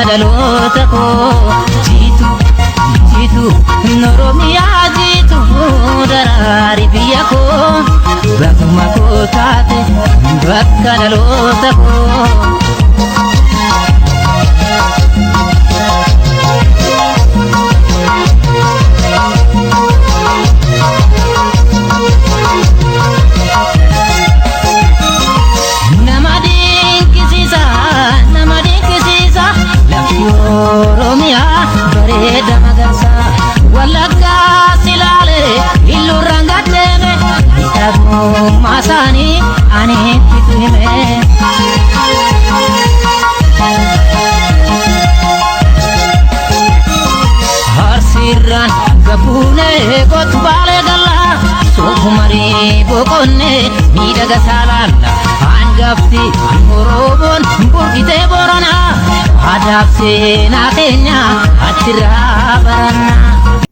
dhaloota koo jiitu Oromiyaa jiitu daraari biyya koo bakkuma koo taate bakka dhaloota koo. Oromiyaa bareeda magarsa Wallagga Silaale illu rangateeme miidhagummaa isaanii ani itti hime. Harsiirraan gabuunee gootu baalee gallaa Soofumarii boqonnee miidhaga saalaalla hangafti Oromoon burqitee Booranaa. Adab seenaa keenya achirraa baranna.